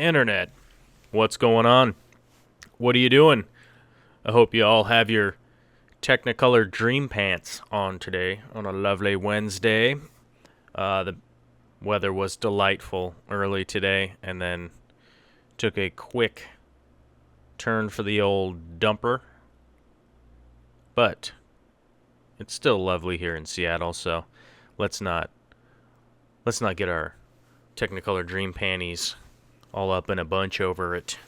internet. What's going on? What are you doing? I hope you all have your Technicolor Dream Pants on today on a lovely Wednesday. The weather was delightful early today, and then took a quick turn for the old dumper. But it's still lovely here in Seattle, so let's not get our Technicolor Dream Panties all up in a bunch over it.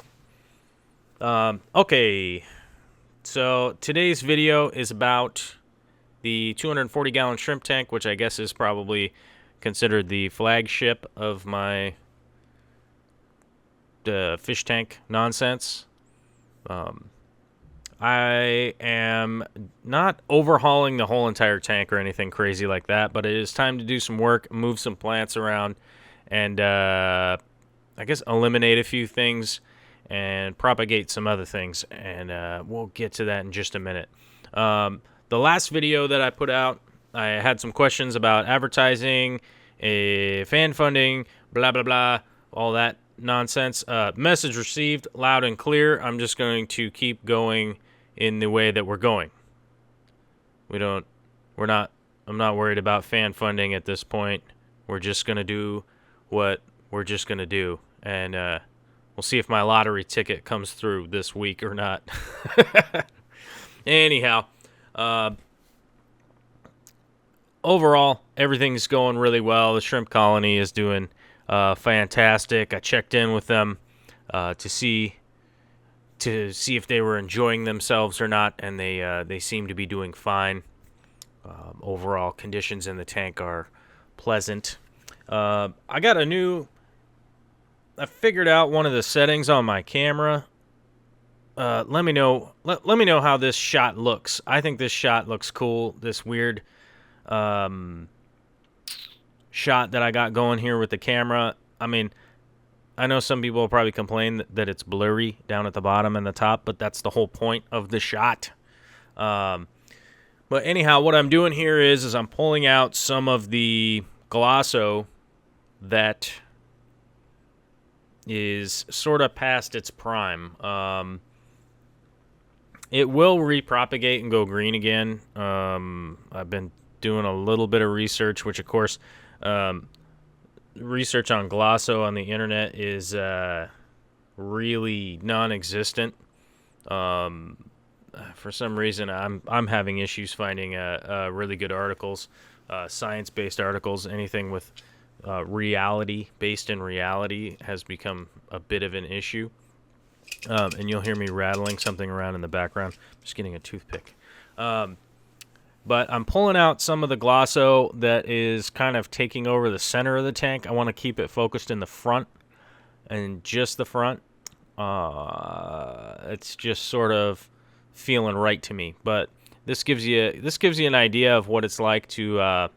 Okay, so today's video is about the 240-gallon shrimp tank, which I guess is probably considered the flagship of my fish tank nonsense. I am not overhauling the whole entire tank or anything crazy like that, but it is time to do some work, move some plants around, and I guess eliminate a few things and propagate some other things, and we'll get to that in just a minute. The last video that I put out, I had some questions about advertising, fan funding, blah, blah, blah, all that nonsense. Message received loud and clear. I'm just going to keep going in the way that we're going. I'm not worried about fan funding at this point. We're just going to do what we're just going to do. And we'll see if my lottery ticket comes through this week or not. Anyhow, overall, everything's going really well. The shrimp colony is doing fantastic. I checked in with them to see if they were enjoying themselves or not, and they seem to be doing fine. Overall, conditions in the tank are pleasant. I figured out one of the settings on my camera. Let me know how this shot looks. I think this shot looks cool. This weird shot that I got going here with the camera. I mean, I know some people will probably complain that it's blurry down at the bottom and the top, but that's the whole point of the shot. But anyhow, what I'm doing here is I'm pulling out some of the Glosso that is sort of past its prime. It will repropagate and go green again. I've been doing a little bit of research, which of course, research on Glosso on the internet is really non-existent. For some reason, I'm having issues finding really good articles, science-based articles. Anything with reality, based in reality, has become a bit of an issue. And you'll hear me rattling something around in the background. I'm just getting a toothpick. But I'm pulling out some of the Glosso that is kind of taking over the center of the tank. I want to keep it focused in the front, and just the front. It's just sort of feeling right to me. But this gives you an idea of what it's like to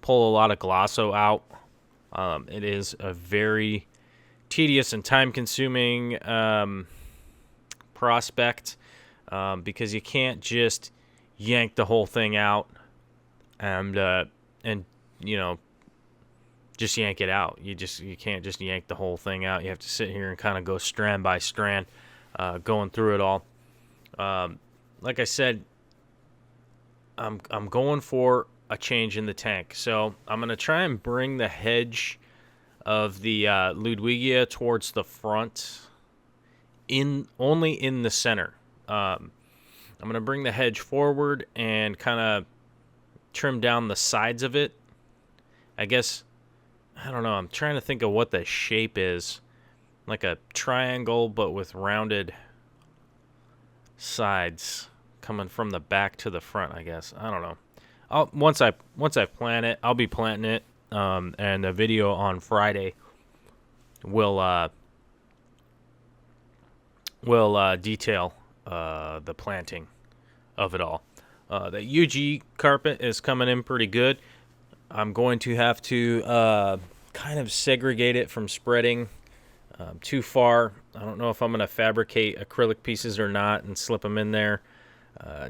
pull a lot of Glosso out. It is a very tedious and time-consuming prospect because you can't just yank the whole thing out and just yank it out. You can't just yank the whole thing out. You have to sit here and kind of go strand by strand, going through it all. Like I said, I'm going for a change in the tank. So I'm going to try and bring the hedge of the Ludwigia towards the front, only in the center. I'm going to bring the hedge forward and kind of trim down the sides of it. I guess, I don't know, I'm trying to think of what the shape is. Like a triangle, but with rounded sides coming from the back to the front, I guess. I don't know. Once I plant it, I'll be planting it, and a video on Friday will detail the planting of it all. The UG carpet is coming in pretty good. I'm going to have to kind of segregate it from spreading too far. I don't know if I'm going to fabricate acrylic pieces or not and slip them in there.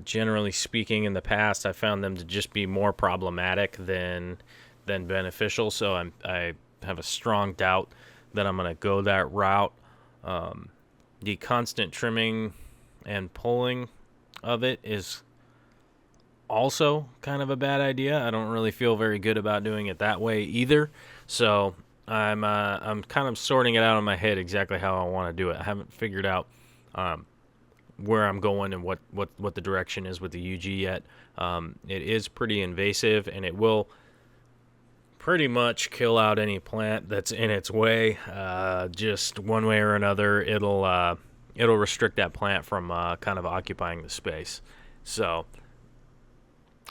Generally speaking, in the past, I found them to just be more problematic than beneficial, so I have a strong doubt that I'm going to go that route. The constant trimming and pulling of it is also kind of a bad idea. I don't really feel very good about doing it that way either. So I'm kind of sorting it out in my head exactly how I want to do it. I haven't figured out where I'm going and what the direction is with the UG yet. It is pretty invasive, and it will pretty much kill out any plant that's in its way. Just one way or another, it'll restrict that plant from kind of occupying the space. So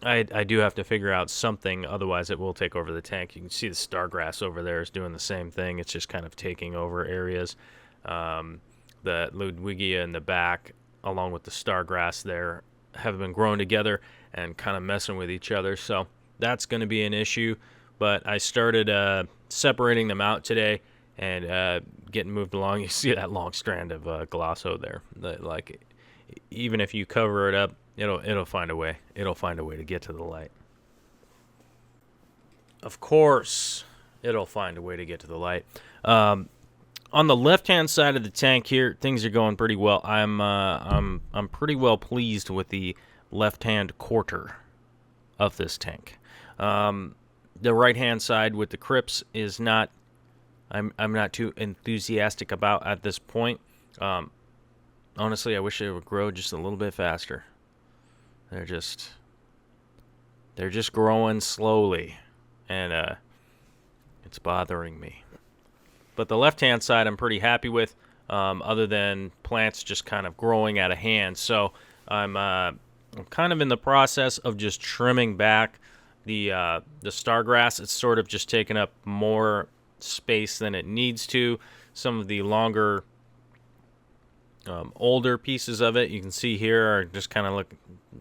I do have to figure out something, otherwise it will take over the tank. You can see the stargrass over there is doing the same thing. It's just kind of taking over areas. The Ludwigia in the back, along with the stargrass there, have been growing together and kind of messing with each other. So that's going to be an issue. But I started separating them out today and getting moved along. You see that long strand of glosso there. Like, even if you cover it up, it'll find a way. It'll find a way to get to the light. Of course, it'll find a way to get to the light. On the left-hand side of the tank here, things are going pretty well. I'm pretty well pleased with the left-hand quarter of this tank. The right-hand side with the crypts is not. I'm not too enthusiastic about at this point. Honestly, I wish they would grow just a little bit faster. They're just growing slowly, and it's bothering me. But the left-hand side I'm pretty happy with, other than plants just kind of growing out of hand. So I'm kind of in the process of just trimming back the stargrass. It's sort of just taking up more space than it needs to. Some of the longer, older pieces of it, you can see here, are just kind of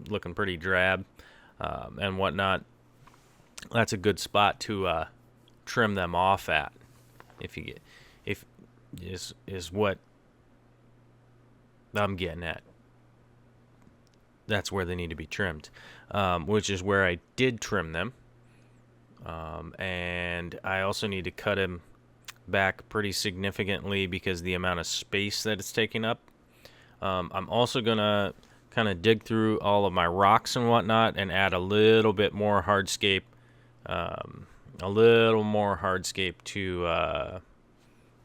looking pretty drab and whatnot. That's a good spot to trim them off at. Is what I'm getting at. That's where they need to be trimmed, which is where I did trim them. And I also need to cut him back pretty significantly because the amount of space that it's taking up. I'm also going to kind of dig through all of my rocks and whatnot and add a little bit more hardscape,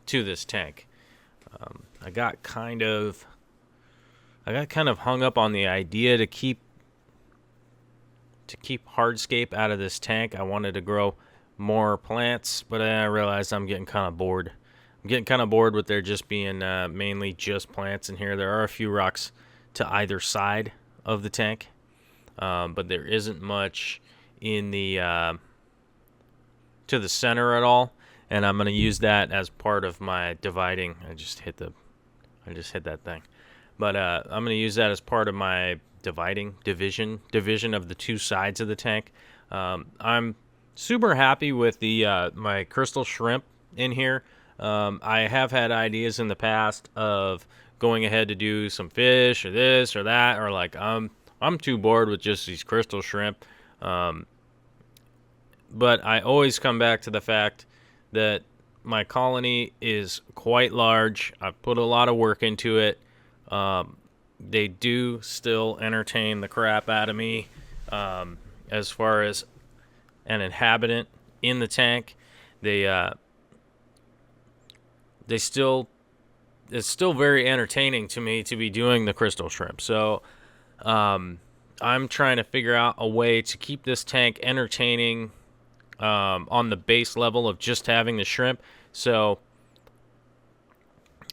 to this tank. I got kind of hung up on the idea to keep hardscape out of this tank. I wanted to grow more plants, but then I realized I'm getting kind of bored. I'm getting kind of bored with there just being mainly just plants in here. There are a few rocks to either side of the tank, but there isn't much in the to the center at all. And I'm going to use that as part of my dividing. I just hit that thing. But I'm going to use that as part of my division of the two sides of the tank. I'm super happy with the my crystal shrimp in here. I have had ideas in the past of going ahead to do some fish or this or that, or like I'm too bored with just these crystal shrimp. But I always come back to the fact that my colony is quite large. I've put a lot of work into it. They do still entertain the crap out of me as far as an inhabitant in the tank. It's still very entertaining to me to be doing the crystal shrimp. So I'm trying to figure out a way to keep this tank entertaining on the base level of just having the shrimp. So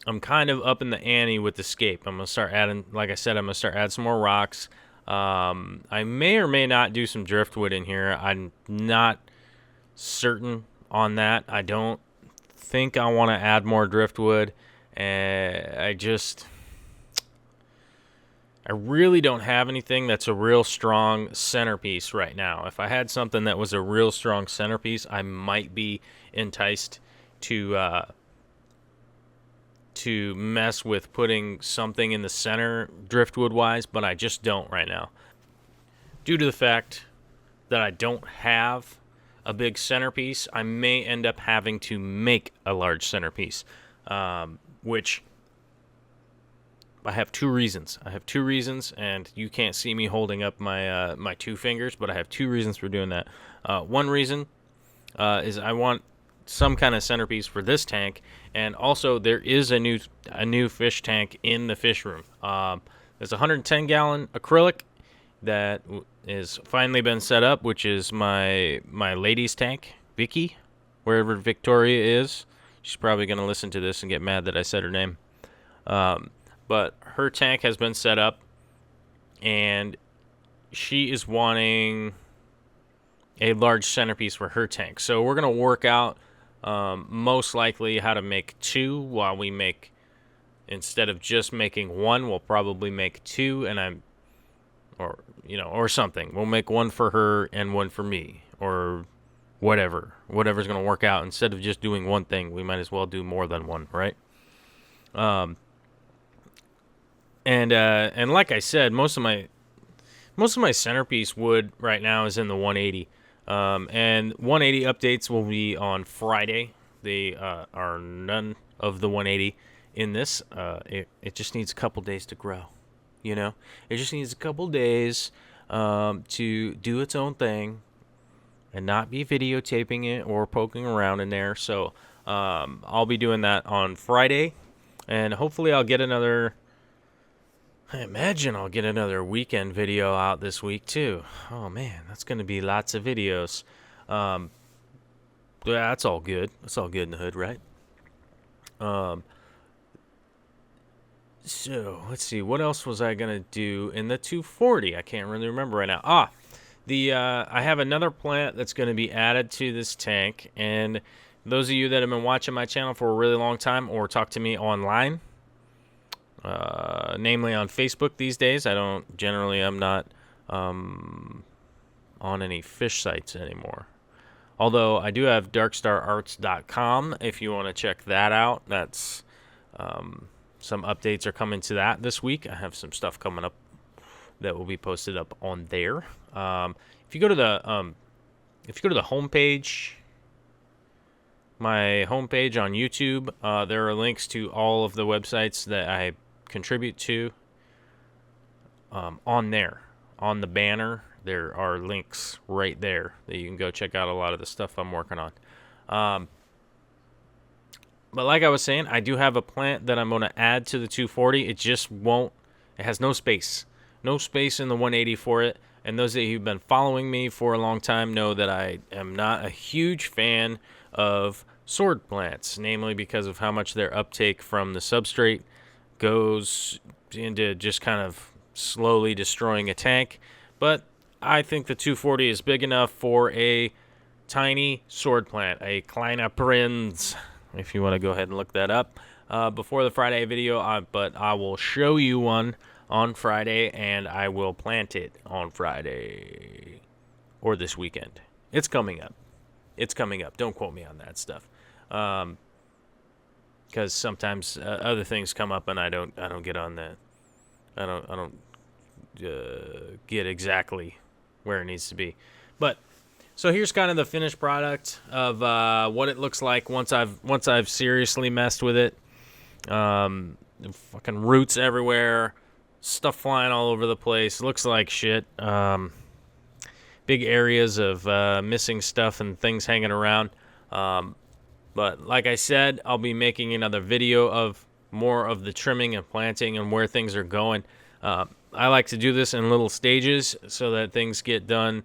I'm kind of up in the ante with the scape. I'm going to start adding, like I said, I'm going to start adding some more rocks. I may or may not do some driftwood in here. I'm not certain on that. I don't think I want to add more driftwood. I really don't have anything that's a real strong centerpiece right now. If I had something that was a real strong centerpiece, I might be enticed to mess with putting something in the center driftwood-wise, but I just don't right now. Due to the fact that I don't have a big centerpiece, I may end up having to make a large centerpiece, which I have two reasons. And you can't see me holding up my my two fingers, but I have two reasons for doing that. One reason is I want some kind of centerpiece for this tank, and also there is a new fish tank in the fish room. There's a 110-gallon acrylic that is finally been set up, which is my lady's tank, Vicky, wherever Victoria is. She's probably going to listen to this and get mad that I said her name. But her tank has been set up, and she is wanting a large centerpiece for her tank. So we're going to work out most likely how to make two, while we make, instead of just making one, we'll probably make two, and or something. We'll make one for her and one for me, or whatever's going to work out. Instead of just doing one thing, we might as well do more than one, right? And like I said, most of my centerpiece wood right now is in the 180. And 180 updates will be on Friday. They are none of the 180 in this. It just needs a couple days to grow. It just needs a couple days to do its own thing and not be videotaping it or poking around in there. So I'll be doing that on Friday, and hopefully I imagine I'll get another weekend video out this week too. Oh man, that's going to be lots of videos. Yeah, that's all good. That's all good in the hood, right? So let's see, what else was I gonna do in the 240? I can't really remember right now. I have another plant that's going to be added to this tank, and those of you that have been watching my channel for a really long time or talk to me online, namely on Facebook these days. I'm not on any fish sites anymore. Although I do have darkstararts.com if you want to check that out. That's some updates are coming to that this week. I have some stuff coming up that will be posted up on there. If you go to the homepage, my homepage on YouTube, there are links to all of the websites that I contribute to. On there, on the banner, there are links right there that you can go check out a lot of the stuff I'm working on. But like I was saying, I do have a plant that I'm going to add to the 240. It has no space. No space in the 180 for it. And those of you who've been following me for a long time know that I am not a huge fan of sword plants, namely because of how much their uptake from the substrate goes into just kind of slowly destroying a tank. But I think the 240 is big enough for a tiny sword plant, a kleiner Prinz, if you want to go ahead and look that up before the Friday video. But I will show you one on Friday, and I will plant it on Friday or this weekend. It's coming up. Don't quote me on that stuff, because sometimes other things come up and I don't get on that. I don't get exactly where it needs to be. But so here's kind of the finished product of what it looks like once I've seriously messed with it. Fucking roots everywhere, stuff flying all over the place. Looks like shit. Big areas of missing stuff and things hanging around. But like I said, I'll be making another video of more of the trimming and planting and where things are going. I like to do this in little stages so that things get done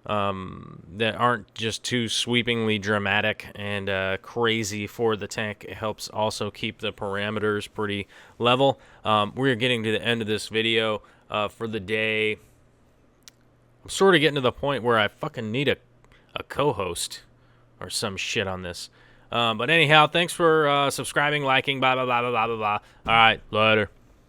that aren't just too sweepingly dramatic and crazy for the tank. It helps also keep the parameters pretty level. We're getting to the end of this video for the day. I'm sort of getting to the point where I fucking need a co-host or some shit on this. But anyhow, thanks for subscribing, liking, blah, blah, blah, blah, blah, blah, blah. All right, later.